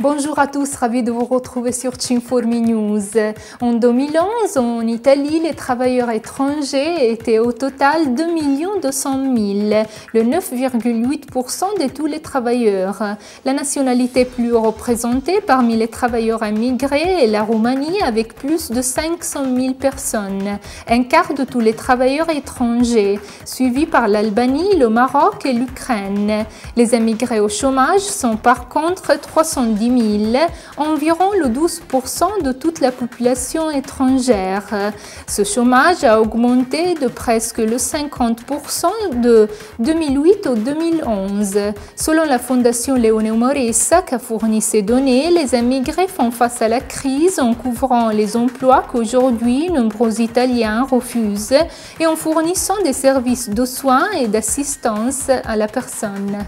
Bonjour à tous, ravi de vous retrouver sur Cinformi News. En 2011, en Italie, les travailleurs étrangers étaient au total 2 200 000, le 9,8% de tous les travailleurs. La nationalité plus représentée parmi les travailleurs immigrés est la Roumanie avec plus de 500 000 personnes, un quart de tous les travailleurs étrangers, suivi par l'Albanie, le Maroc et l'Ukraine. Les immigrés au chômage sont par contre 310 000, environ le 12% de toute la population étrangère. Ce chômage a augmenté de presque le 50% de 2008 au 2011. Selon la Fondation Leone Moressa qui a fourni ces données, les immigrés font face à la crise en couvrant les emplois qu'aujourd'hui nombreux Italiens refusent et en fournissant des services de soins et d'assistance à la personne.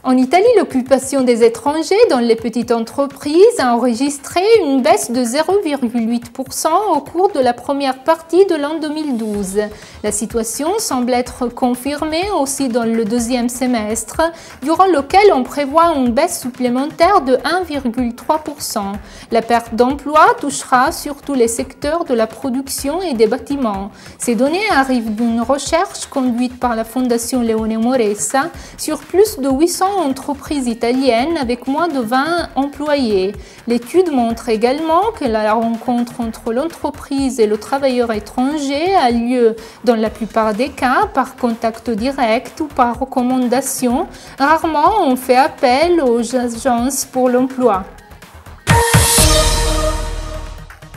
En Italie, l'occupation des étrangers dans les petites entreprises a enregistré une baisse de 0,8% au cours de la première partie de l'an 2012. La situation semble être confirmée aussi dans le deuxième semestre, durant lequel on prévoit une baisse supplémentaire de 1,3%. La perte d'emploi touchera surtout les secteurs de la production et des bâtiments. Ces données arrivent d'une recherche conduite par la Fondation Leone Moressa sur plus de 800 entreprises italiennes avec moins de 20 employés. L'étude montre également que la rencontre entre l'entreprise et le travailleur étranger a lieu dans la plupart des cas par contact direct ou par recommandation. Rarement on fait appel aux agences pour l'emploi.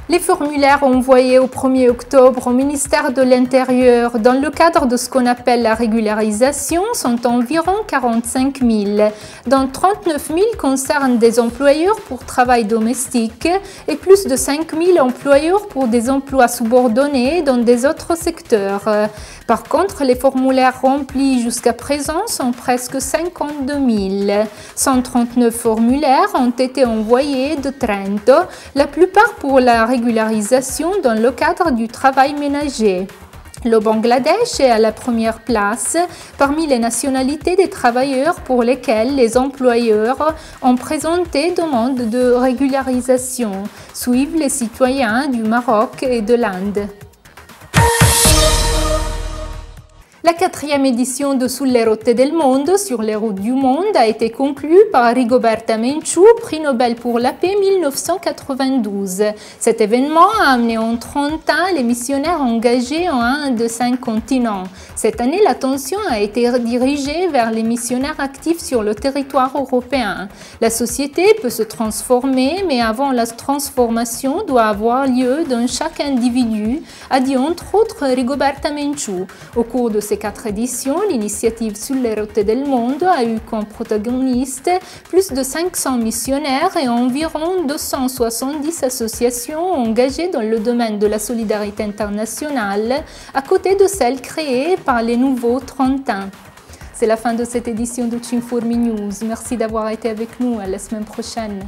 Les formulaires envoyés au 1er octobre au ministère de l'Intérieur dans le cadre de ce qu'on appelle la régularisation sont environ 45 000, dont 39 000 concernent des employeurs pour travail domestique et plus de 5 000 employeurs pour des emplois subordonnés dans des autres secteurs. Par contre, les formulaires remplis jusqu'à présent sont presque 52 000. 139 formulaires ont été envoyés de Trento, la plupart pour la régularisation dans le cadre du travail ménager. Le Bangladesh est à la première place parmi les nationalités des travailleurs pour lesquels les employeurs ont présenté demande de régularisation. Suivent les citoyens du Maroc et de l'Inde. La 4e édition de Sulle rotte del mondo, sur les routes du monde, a été conclue par Rigoberta Menchú, prix Nobel pour la paix 1992. Cet événement a amené en 30 ans les missionnaires engagés en un de 5 continents. Cette année, l'attention a été dirigée vers les missionnaires actifs sur le territoire européen. La société peut se transformer, mais avant la transformation doit avoir lieu dans chaque individu, a dit entre autres Rigoberta Menchú. Au cours de ces 4 éditions, l'initiative Sulle rotte del mondo a eu comme protagonistes plus de 500 missionnaires et environ 270 associations engagées dans le domaine de la solidarité internationale, à côté de celles créées par les nouveaux 30 ans. C'est la fin de cette édition de Cinformi News. Merci d'avoir été avec nous. À la semaine prochaine.